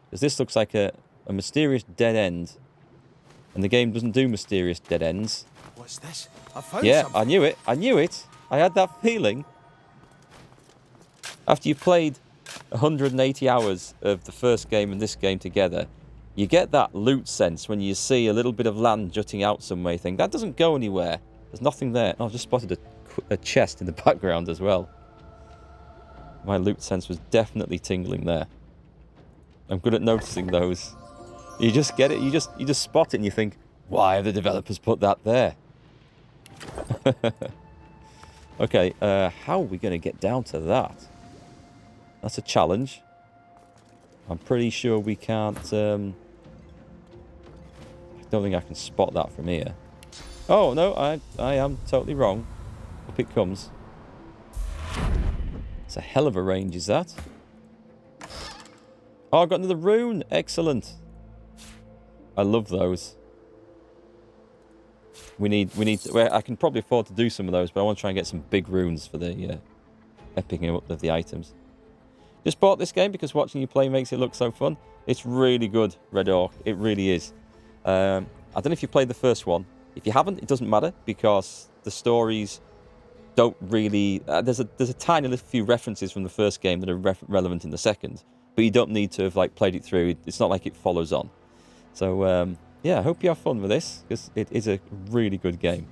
Because this looks like a mysterious dead end. And the game doesn't do mysterious dead ends. What's this? I found Yeah, something. I knew it. I knew it. I had that feeling. After you've played 180 hours of the first game and this game together, you get that loot sense when you see a little bit of land jutting out somewhere. You think, that doesn't go anywhere. There's nothing there. Oh, I've just spotted a chest in the background as well. My loot sense was definitely tingling there. I'm good at noticing those. You just get it. You just spot it and you think, why have the developers put that there? Okay, how are we going to get down to that? That's a challenge. I'm pretty sure we can't... I don't think I can spot that from here. Oh, no, I am totally wrong. Up it comes. It's a hell of a range, is that? Oh, I got another rune. Excellent. I love those. We need well, I can probably afford to do some of those, but I want to try and get some big runes for the epping up of the items. Just bought this game because watching you play makes it look so fun. It's really good, Red Orc. It really is. I don't know if you played the first one. If you haven't, it doesn't matter because the stories don't really... there's a tiny little few references from the first game that are relevant in the second, but you don't need to have like played it through. It's not like it follows on. So, yeah, I hope you have fun with this because it is a really good game.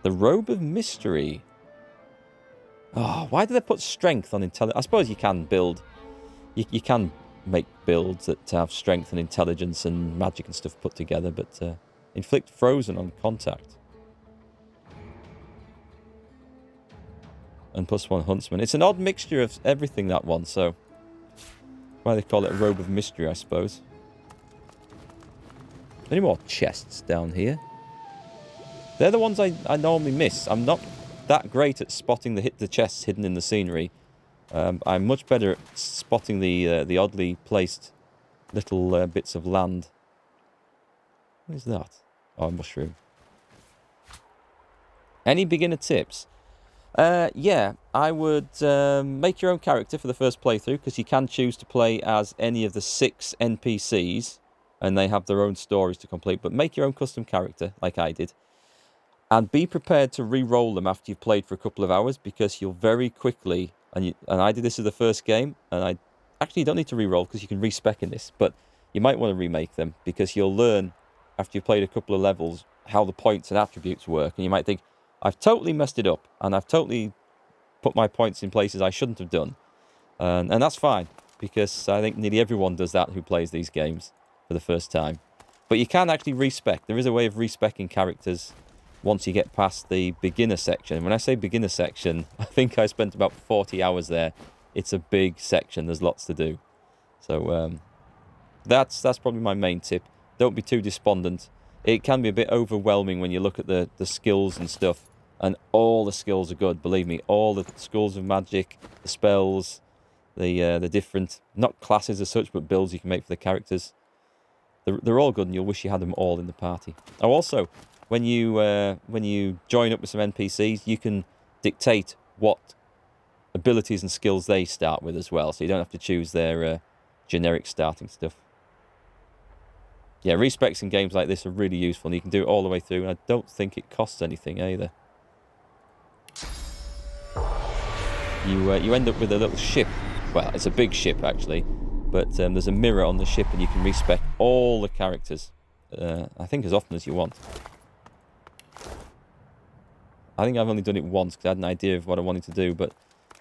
The Robe of Mystery. Oh, why do they put strength on intelligence? I suppose you can build... You can make builds that have strength and intelligence and magic and stuff put together, but inflict frozen on contact. And +1 huntsman. It's an odd mixture of everything, that one, so... Why they call it a Robe of Mystery, I suppose. Any more chests down here? They're the ones I normally miss. I'm not that great at spotting the chests hidden in the scenery. I'm much better at spotting the oddly placed little bits of land. What is that? Oh, a mushroom. Any beginner tips? Yeah, I would make your own character for the first playthrough, because you can choose to play as any of the 6 NPCs, and they have their own stories to complete, but make your own custom character, like I did. And be prepared to re-roll them after you've played for a couple of hours, because you'll very quickly, and I did this as the first game, and I actually don't need to re-roll, because you can respec in this, but you might want to remake them, because you'll learn, after you've played a couple of levels, how the points and attributes work, and you might think, I've totally messed it up, and I've totally put my points in places I shouldn't have done. And that's fine, because I think nearly everyone does that who plays these games for the first time. But you can actually respec. There is a way of respecing characters once you get past the beginner section. And when I say beginner section, I think I spent about 40 hours there. It's a big section. There's lots to do. So that's probably my main tip. Don't be too despondent. It can be a bit overwhelming when you look at the skills and stuff. And all the skills are good, believe me. All the schools of magic, the spells, the different, not classes as such, but builds you can make for the characters. They're all good, and you'll wish you had them all in the party. Oh, also, when you join up with some NPCs, you can dictate what abilities and skills they start with as well, so you don't have to choose their generic starting stuff. Yeah, respecs in games like this are really useful, and you can do it all the way through, and I don't think it costs anything either. You end up with a little ship. Well, it's a big ship, actually. But there's a mirror on the ship, and you can respec all the characters. I think as often as you want. I think I've only done it once, because I had an idea of what I wanted to do. But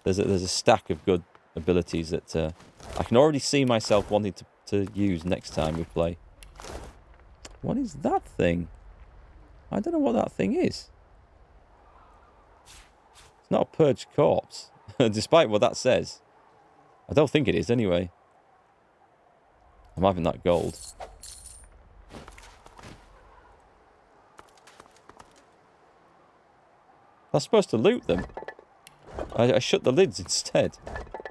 there's a stack of good abilities that I can already see myself wanting to use next time we play. What is that thing? I don't know what that thing is. It's not a purged corpse. Despite what that says. I don't think it is, anyway. I'm having that gold. I'm supposed to loot them. I shut the lids instead.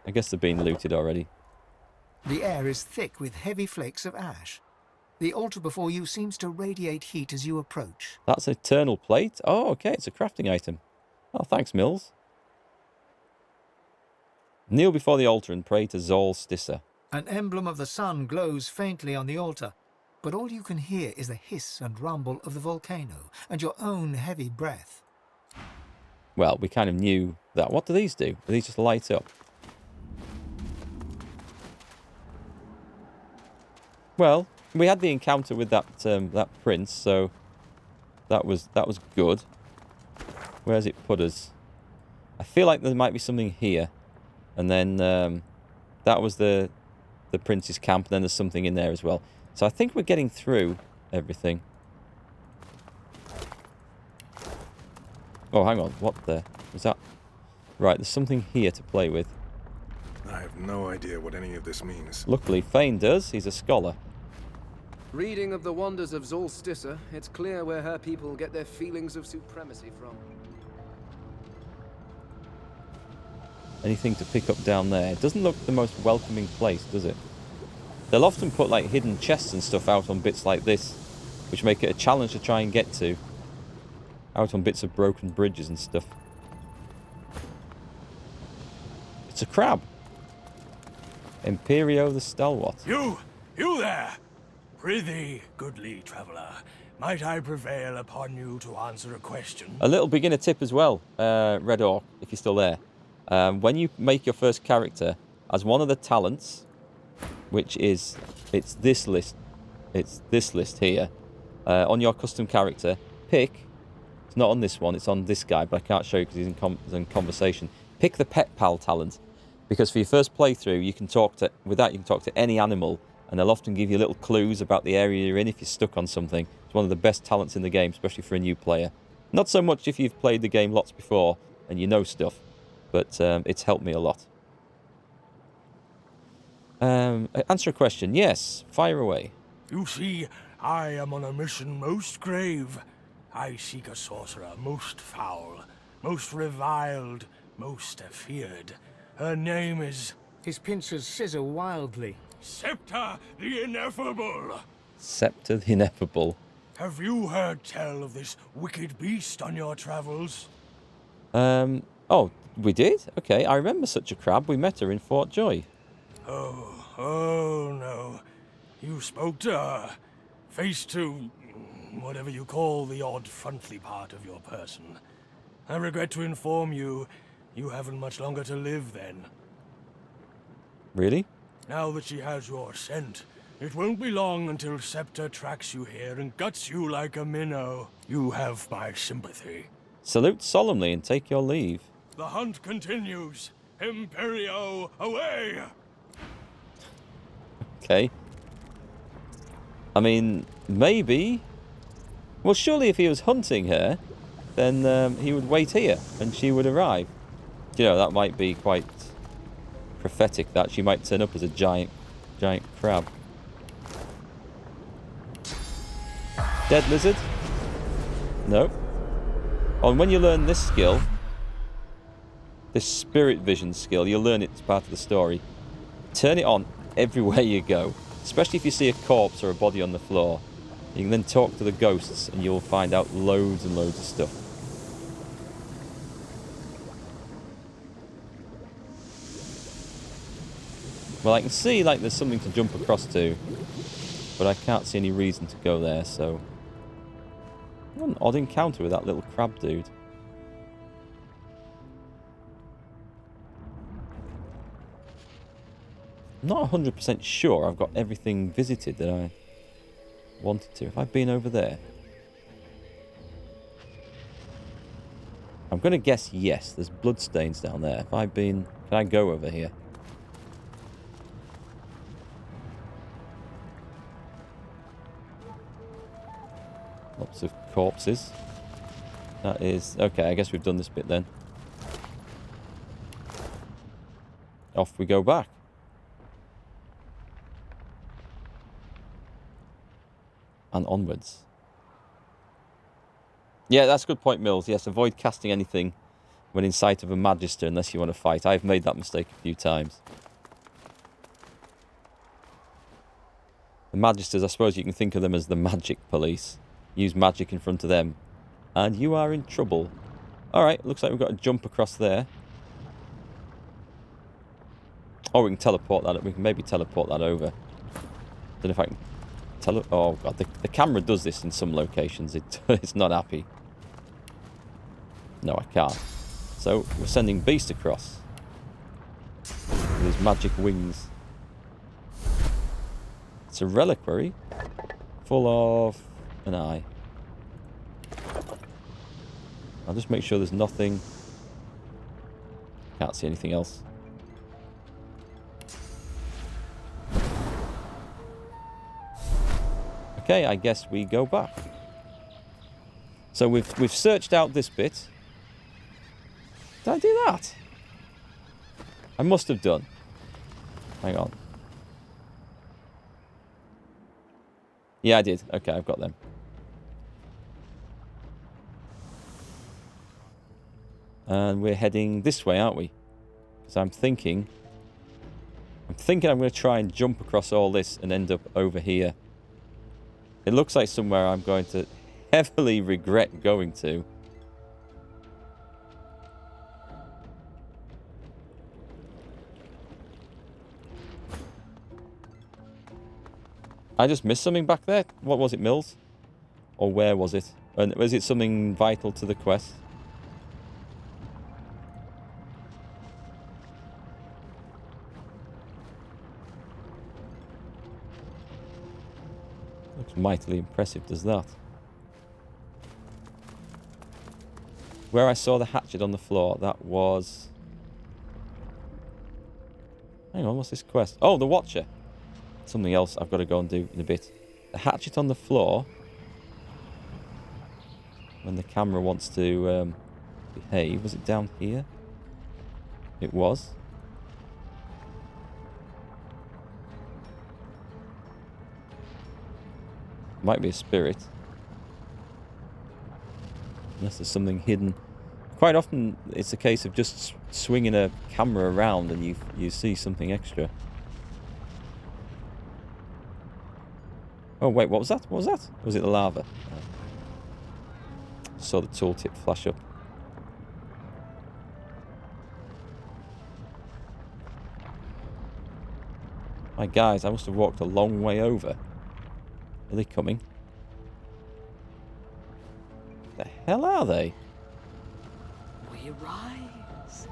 I guess they're being looted already. The air is thick with heavy flakes of ash. The altar before you seems to radiate heat as you approach. That's an eternal plate? Oh, okay, it's a crafting item. Oh, thanks, Mills. Kneel before the altar and pray to Zolsticer. An emblem of the sun glows faintly on the altar, but all you can hear is the hiss and rumble of the volcano and your own heavy breath. Well, we kind of knew that. What do these do? Do these just light up? Well, we had the encounter with that prince, so that was good. Where's it put us? I feel like there might be something here, and then that was the prince's camp. And then there's something in there as well. So I think we're getting through everything. Oh, hang on. What the was that? Right, there's something here to play with. I have no idea what any of this means. Luckily, Fane does. He's a scholar. Reading of the wonders of Zolsticer, it's clear where her people get their feelings of supremacy from. Anything to pick up down there? It doesn't look the most welcoming place, does it? They'll often put like hidden chests and stuff out on bits like this, which make it a challenge to try and get to. Out on bits of broken bridges and stuff. It's a crab. Imperio the Stalwart. You there! Prithee, goodly traveller, might I prevail upon you to answer a question? A little beginner tip as well, Red Orc, if you're still there. When you make your first character, as one of the talents, which is, it's this list here, on your custom character, pick, it's not on this one, it's on this guy, but I can't show you because he's in conversation. Pick the Pet Pal talent, because for your first playthrough, you can talk to any animal, and they'll often give you little clues about the area you're in if you're stuck on something. It's one of the best talents in the game, especially for a new player. Not so much if you've played the game lots before and you know stuff, but it's helped me a lot. Answer a question. Yes, fire away. You see, I am on a mission most grave. I seek a sorcerer most foul, most reviled, most feared. Her name is... His pincers scissor wildly. Scepter the Ineffable. Scepter the Ineffable. Have you heard tell of this wicked beast on your travels? Oh, we did? Okay, I remember such a crab. We met her in Fort Joy. Oh no. You spoke to her. Face to... whatever you call the odd frontly part of your person. I regret to inform you, you haven't much longer to live then. Really? Now that she has your scent, it won't be long until Scepter tracks you here and guts you like a minnow. You have my sympathy. Salute solemnly and take your leave. The hunt continues. Imperio, away! Okay. I mean, maybe... Well, surely if he was hunting her, then he would wait here and she would arrive. You know, that might be quite prophetic, that she might turn up as a giant crab. Dead lizard? No. Oh, and when you learn this skill, this spirit vision skill, you'll learn it as part of the story. Turn it on everywhere you go, especially if you see a corpse or a body on the floor. You can then talk to the ghosts and you'll find out loads and loads of stuff. Well, I can see like there's something to jump across to, but I can't see any reason to go there, so... What an odd encounter with that little crab dude. I'm not 100% sure I've got everything visited that I wanted to. Have I been over there? I'm going to guess yes. There's bloodstains down there. Have I been... Can I go over here? Lots of corpses. That is... Okay, I guess we've done this bit then. Off we go back. And onwards. Yeah, that's a good point, Mills. Yes, avoid casting anything when in sight of a Magister unless you want to fight. I've made that mistake a few times. The Magisters, I suppose you can think of them as the magic police. Use magic in front of them, and you are in trouble. Alright, looks like we've got to jump across there. Oh, we can teleport that. We can maybe teleport that over. Don't know if I can oh god, the camera does this in some locations. It's not happy. No, I can't. So we're sending Beast across with his magic wings. It's a reliquary full of an eye. I'll just make sure there's nothing. Can't see anything else. Okay, I guess we go back. So we've searched out this bit. Did I do that? I must have done. Hang on. Yeah, I did. Okay, I've got them. And we're heading this way, aren't we? Because I'm thinking I'm going to try and jump across all this and end up over here. It looks like somewhere I'm going to heavily regret going to. I just missed something back there. What was it, Mills? Or where was it? And was it something vital to the quest? Looks mightily impressive, does that? Where I saw the hatchet on the floor, that was... Hang on, what's this quest? Oh, the Watcher. Something else I've got to go and do in a bit. The hatchet on the floor. When the camera wants to behave. Was it down here? It was. Might be a spirit. Unless there's something hidden. Quite often it's a case of just swinging a camera around and you see something extra. Oh wait, what was that? What was that? Was it the lava? Saw the tooltip flash up. My guys, I must have walked a long way over. Are they coming? The hell are they? We rise.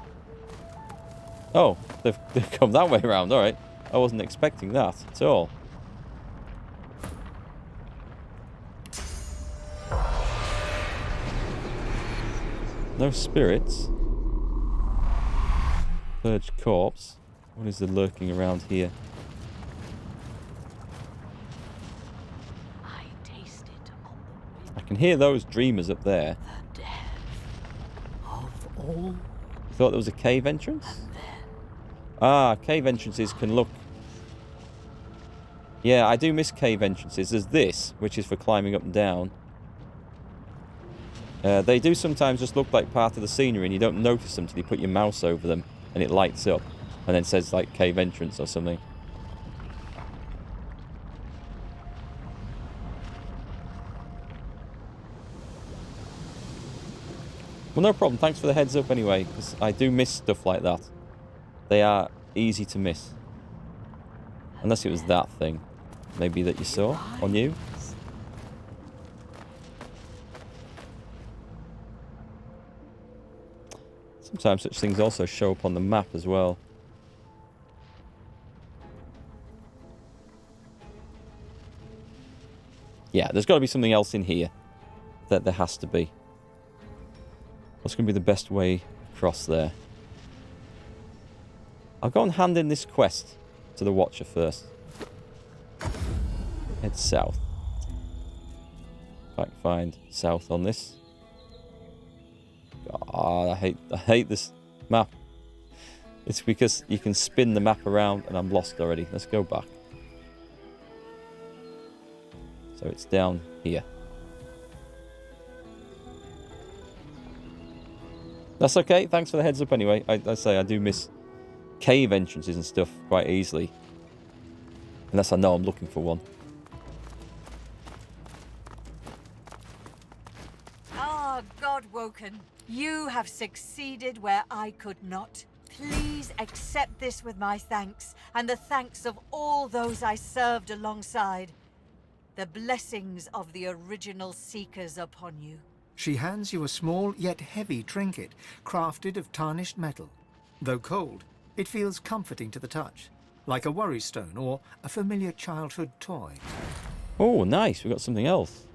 Oh, they've come that way around. All right. I wasn't expecting that at all. No spirits. Purged corpse. What is the lurking around here? I taste it on the I can hear those dreamers up there. the death of all. Thought there was a cave entrance? And then Ah, cave entrances can look... Yeah, I do miss cave entrances. There's this, which is for climbing up and down. They do sometimes just look like part of the scenery and you don't notice them till you put your mouse over them and it lights up and then says like cave entrance or something. Well, no problem. Thanks for the heads up anyway, because I do miss stuff like that. They are easy to miss. Unless it was that thing. Maybe that you saw on you. Sometimes such things also show up on the map as well. Yeah, there's got to be something else in here. That there has to be. What's going to be the best way across there? I'll go and hand in this quest to the Watcher first. Head south. If I can find south on this. God, I hate this map. It's because you can spin the map around and I'm lost already. Let's go back. So it's down here. That's okay. Thanks for the heads up anyway. I say I do miss cave entrances and stuff quite easily. Unless I know I'm looking for one. Ah, God-woken, you have succeeded where I could not. Please accept this with my thanks, and the thanks of all those I served alongside. The blessings of the original Seekers upon you. She hands you a small yet heavy trinket, crafted of tarnished metal. Though cold, it feels comforting to the touch, like a worry stone or a familiar childhood toy. Oh, nice. We got something else.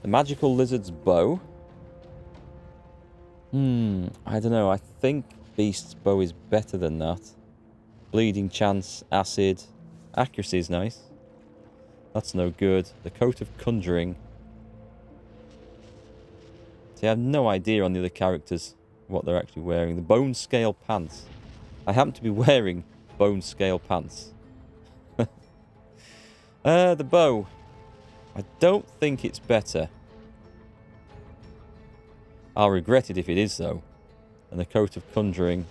The magical lizard's bow. I don't know. I think Beast's bow is better than that. Bleeding chance, acid. Accuracy is nice. That's no good. The coat of conjuring. See, I have no idea on the other characters what they're actually wearing. The bone scale pants. I happen to be wearing bone scale pants. The bow. I don't think it's better. I'll regret it if it is, though. And the coat of conjuring.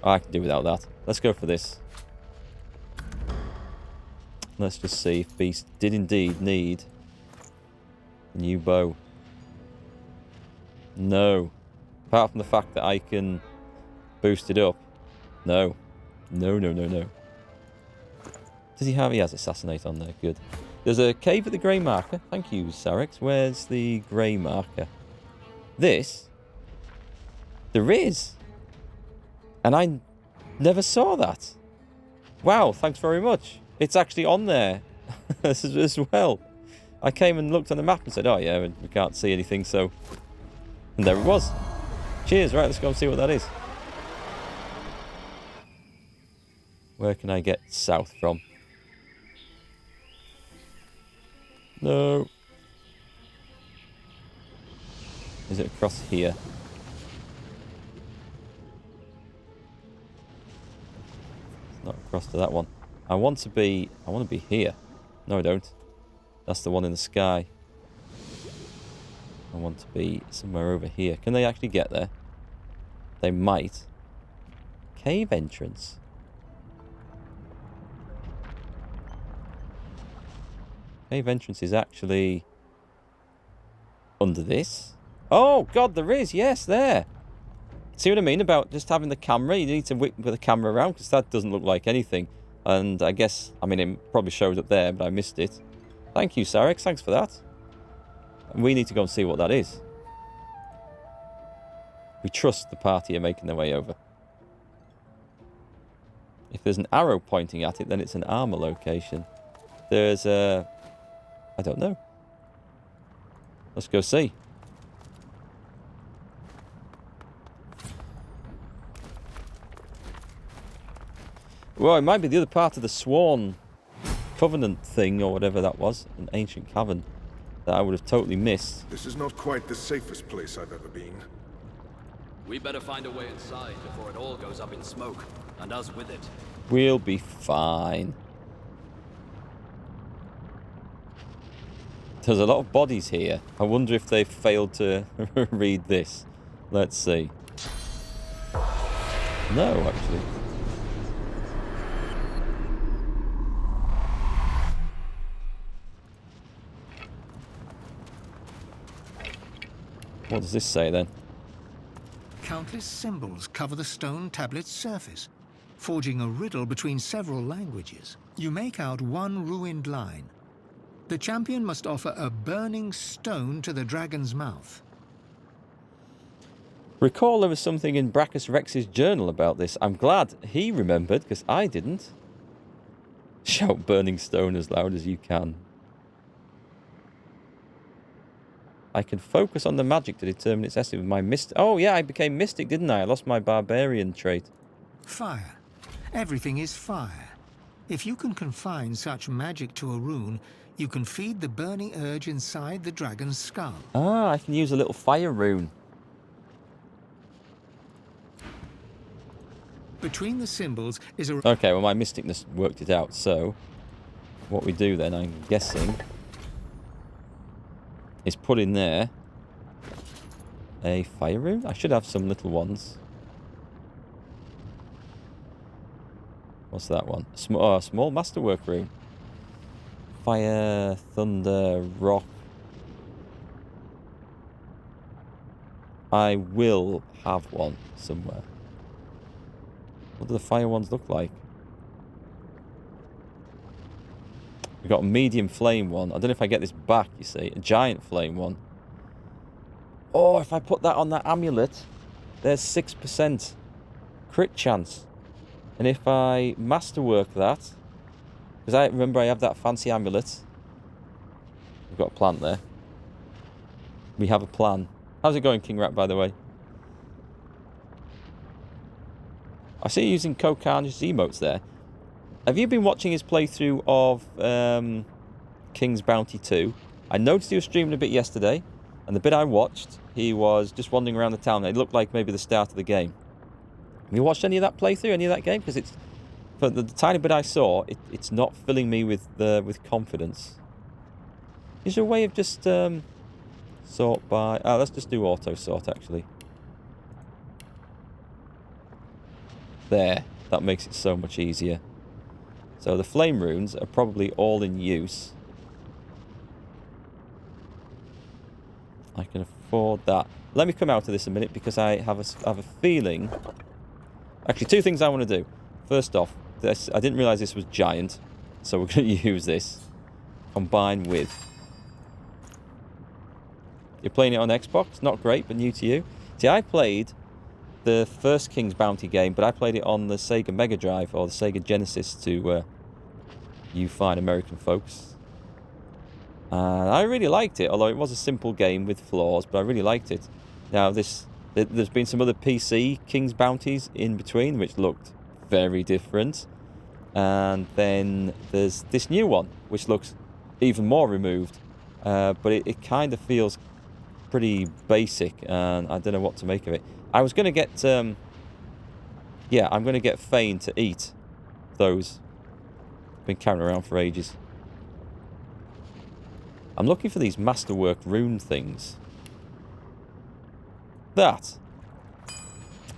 Oh, I can do without that. Let's go for this. Let's just see if Beast did indeed need a new bow. No. Apart from the fact that I can boost it up. No. No, no, no, no. Does he have... He has Assassinate on there. Good. There's a cave at the grey marker. Thank you, Sarex. Where's the grey marker? This? There is. And I never saw that. Wow, thanks very much. It's actually on there as well. I came and looked on the map and said, oh yeah, we can't see anything, so... And there it was. Cheers, right, let's go and see what that is. Where can I get south from? No. Is it across here? It's not across to that one. I want to be here. No, I don't. That's the one in the sky. I want to be somewhere over here. Can they actually get there? They might. Cave entrance. Cave entrance is actually under this. Oh, God, there is. Yes, there. See what I mean about just having the camera? You need to whip with the camera around because that doesn't look like anything. And I guess, I mean, it probably showed up there, but I missed it. Thank you, Sarex. Thanks for that. We need to go and see what that is. We trust the party are making their way over. If there's an arrow pointing at it, then it's an armor location. There's a... I don't know. Let's go see. Well, it might be the other part of the Sworn Covenant thing, or whatever that was. An ancient cavern that I would have totally missed. This is not quite the safest place I've ever been. We better find a way inside before it all goes up in smoke, and us with it. We'll be fine. There's a lot of bodies here. I wonder if they've failed to read this. Let's see. No, actually. What does this say then? Countless symbols cover the stone tablet's surface, forging a riddle between several languages. You make out one ruined line. The champion must offer a burning stone to the dragon's mouth. Recall there was something in Brachus Rex's journal about this. I'm glad he remembered, because I didn't. Shout burning stone as loud as you can. I can focus on the magic to determine its essence with my mystic. Oh yeah, I became mystic, didn't I? I lost my barbarian trait. Fire. Everything is fire. If you can confine such magic to a rune, you can feed the burning urge inside the dragon's skull. Ah, I can use a little fire rune. Between the symbols is a... Okay, well my mysticness worked it out, so... What we do then, I'm guessing... is put in there... a fire rune? I should have some little ones. What's that one? A small masterwork rune. Fire, thunder, rock. I will have one somewhere. What do the fire ones look like? We've got a medium flame one. I don't know if I get this back, you see. A giant flame one. Oh, if I put that on that amulet, there's 6% crit chance. And if I masterwork that, because I remember I have that fancy amulet. We've got a plant there. We have a plan. How's it going, King Rat, by the way? I see you using Kokan's emotes there. Have you been watching his playthrough of King's Bounty 2? I noticed he was streaming a bit yesterday, and the bit I watched, he was just wandering around the town. It looked like maybe the start of the game. Have you watched any of that playthrough, any of that game? Because it's, for the tiny bit I saw, it's not filling me with confidence. Is there a way of just sort by... Oh, let's just do auto sort, actually. There. That makes it so much easier. So the flame runes are probably all in use. I can afford that. Let me come out of this a minute because I have a feeling... Actually, two things I want to do. First off, this, I didn't realise this was giant, so we're going to use this. Combine with... You're playing it on Xbox? Not great, but new to you. See, I played the first King's Bounty game, but I played it on the Sega Mega Drive, or the Sega Genesis to you fine American folks. And I really liked it, although it was a simple game with flaws, but I really liked it. Now, there's been some other PC King's Bounties in between, which looked very different. And then there's this new one, which looks even more removed. But it kind of feels pretty basic, and I don't know what to make of it. I was going to get... yeah, I'm going to get Fane to eat those. Been carrying around for ages. I'm looking for these masterwork rune things. That.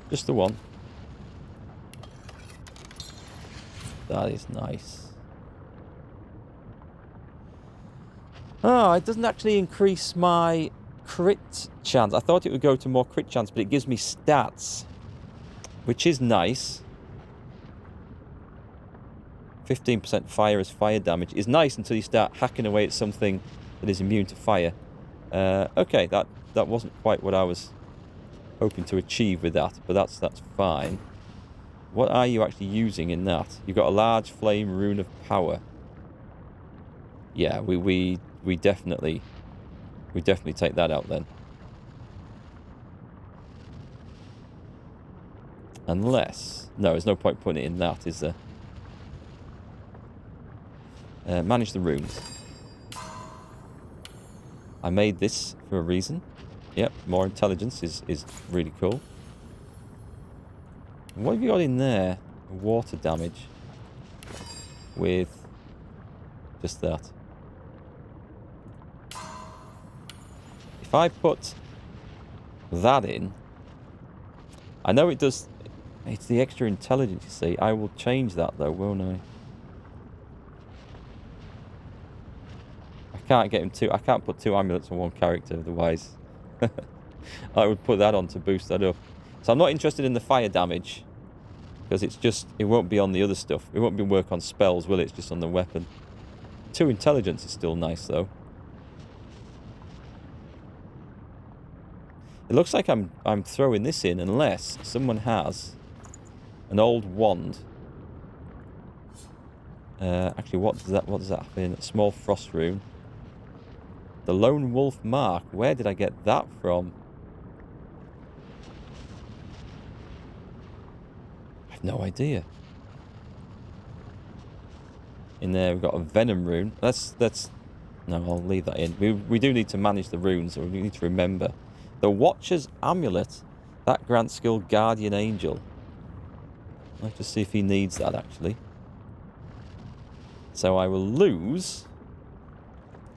Just the one. That is nice. Oh, it doesn't actually increase my crit chance. I thought it would go to more crit chance, but it gives me stats, which is nice. 15% fire as fire damage is nice until you start hacking away at something that is immune to fire. Okay, that wasn't quite what I was hoping to achieve with that, but that's fine. What are you actually using in that? You've got a large flame rune of power. Yeah, we definitely take that out then. Unless... No, there's no point putting it in that, is there? Manage the runes. I made this for a reason. Yep, more intelligence is really cool. What have you got in there? Water damage. With just that. If I put that in... I know it does... It's the extra intelligence, you see. I will change that, though, won't I? I can't get him two... I can't put two amulets on one character, otherwise... I would put that on to boost that up. So I'm not interested in the fire damage. Because it's just... It won't be on the other stuff. It won't be work on spells, will it? It's just on the weapon. 2 intelligence is still nice, though. It looks like I'm throwing this in unless someone has an old wand. Actually, what does that have in? A small frost rune. The Lone Wolf Mark. Where did I get that from? I have no idea. In there we've got a Venom Rune. Let's no, I'll leave that in. We do need to manage the runes, or we need to remember. The Watcher's Amulet. That grants skill Guardian Angel. I'll have to see if he needs that, actually. So I will lose...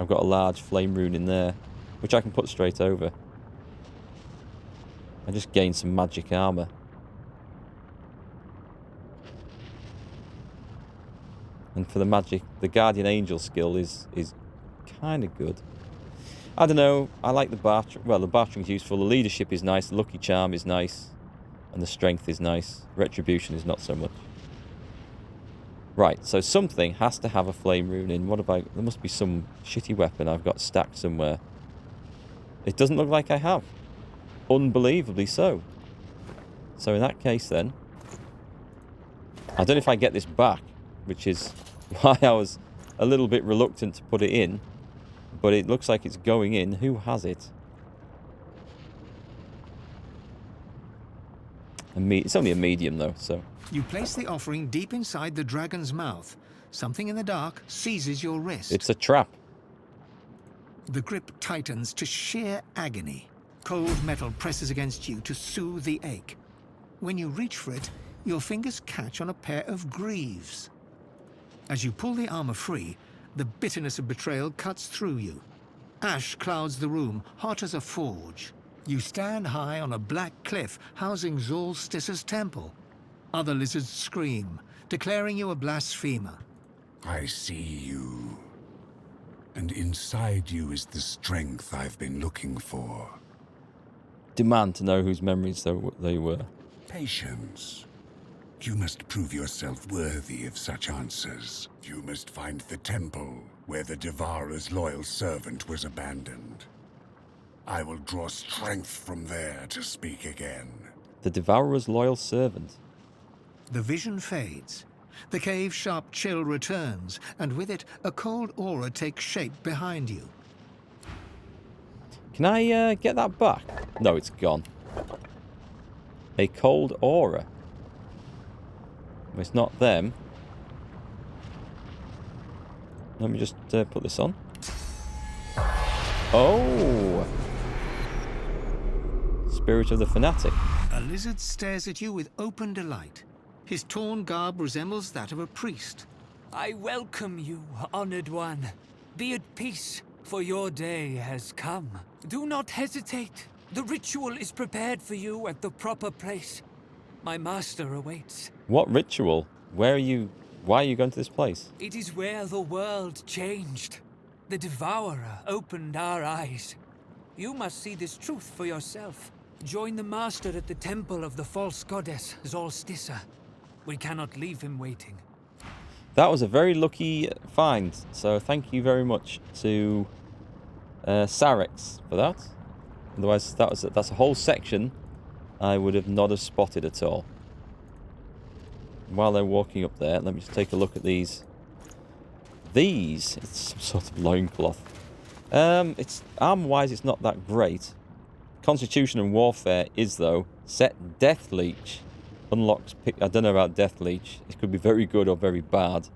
I've got a large flame rune in there, which I can put straight over. I just gained some magic armor. And for the magic, the Guardian Angel skill is kind of good. I don't know, I like the bartering. Well, the bartering's useful, the leadership is nice, the lucky charm is nice. And the strength is nice. Retribution is not so much. Right, so something has to have a flame rune in. What about... There must be some shitty weapon I've got stacked somewhere. It doesn't look like I have. Unbelievably so. So in that case then... I don't know if I get this back, which is why I was a little bit reluctant to put it in. But it looks like it's going in. Who has it? It's only a medium though, so... You place the offering deep inside the dragon's mouth. Something in the dark seizes your wrist. It's a trap. The grip tightens to sheer agony. Cold metal presses against you to soothe the ache. When you reach for it, your fingers catch on a pair of greaves. As you pull the armor free, the bitterness of betrayal cuts through you. Ash clouds the room, hot as a forge. You stand high on a black cliff housing Zolsticer's temple. Other lizards scream, declaring you a blasphemer. I see you. And inside you is the strength I've been looking for. Demand to know whose memories they were. Patience. You must prove yourself worthy of such answers. You must find the temple where the Devourer's loyal servant was abandoned. I will draw strength from there to speak again. The Devourer's loyal servant. The vision fades. The cave's sharp chill returns, and with it, a cold aura takes shape behind you. Can I get that back? No, it's gone. A cold aura. Well, it's not them. Let me just put this on. Oh! Spirit of the Fanatic. A lizard stares at you with open delight. His torn garb resembles that of a priest. I welcome you, honored one. Be at peace, for your day has come. Do not hesitate. The ritual is prepared for you at the proper place. My master awaits. What ritual? Why are you going to this place? It is where the world changed. The Devourer opened our eyes. You must see this truth for yourself. Join the master at the Temple of the false goddess, Zolsticer. We cannot leave him waiting. That was a very lucky find, so thank you very much to Sarex for that. Otherwise, that's a whole section I would not have spotted at all. While they're walking up there, let me just take a look at these. It's some sort of loincloth. It's armor-wise, it's not that great. Constitution and Warfare is, though. Set Death Leech. Unlocks... I don't know about Death Leech. It could be very good or very bad.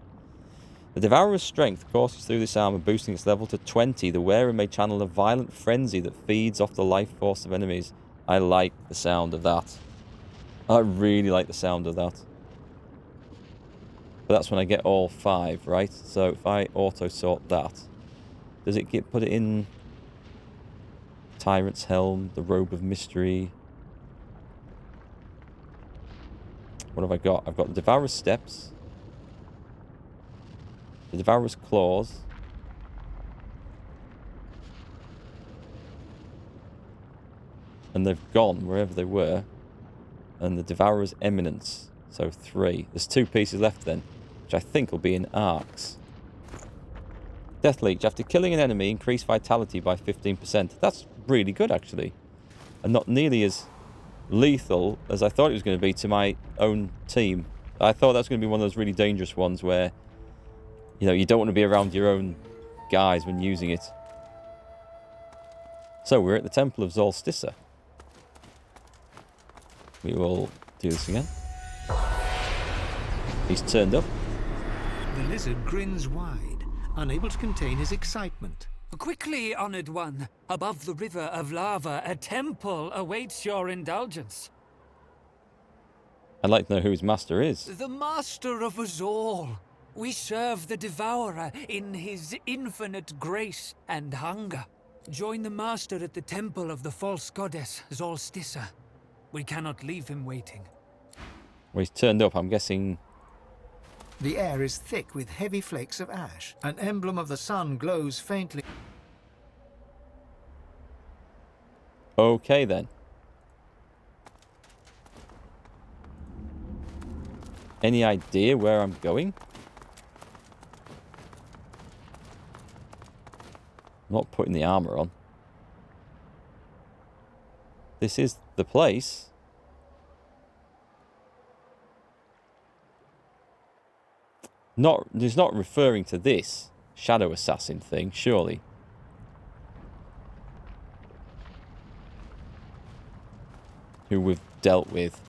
The Devourer's strength courses through this armor, boosting its level to 20. The wearer may channel a violent frenzy that feeds off the life force of enemies. I like the sound of that. I really like the sound of that. But that's when I get all 5, right? So if I auto-sort that, does it put it in... Tyrant's Helm, the Robe of Mystery. What have I got? I've got the Devourer's Steps, the Devourer's Claws, and they've gone wherever they were, and the Devourer's Eminence, so 3. There's 2 pieces left then, which I think will be in arcs. Death Leech. After killing an enemy, increase vitality by 15%. That's really good, actually. And not nearly as lethal as I thought it was going to be to my own team. I thought that was going to be one of those really dangerous ones where, you know, you don't want to be around your own guys when using it. So, we're at the Temple of Zolsticer. We will do this again. He's turned up. The lizard grins wide, unable to contain his excitement. Quickly, honored one. Above the river of lava, a temple awaits your indulgence. I'd like to know who his master is. The master of us all. We serve the Devourer in his infinite grace and hunger. Join the master at the temple of the false goddess, Zolsticer. We cannot leave him waiting. Well, he's turned up, I'm guessing... The air is thick with heavy flakes of ash. An emblem of the sun glows faintly. Okay, then. any idea where I'm going? I'm not putting the armor on. This is the place. He's not referring to this shadow assassin thing, surely. Who we've dealt with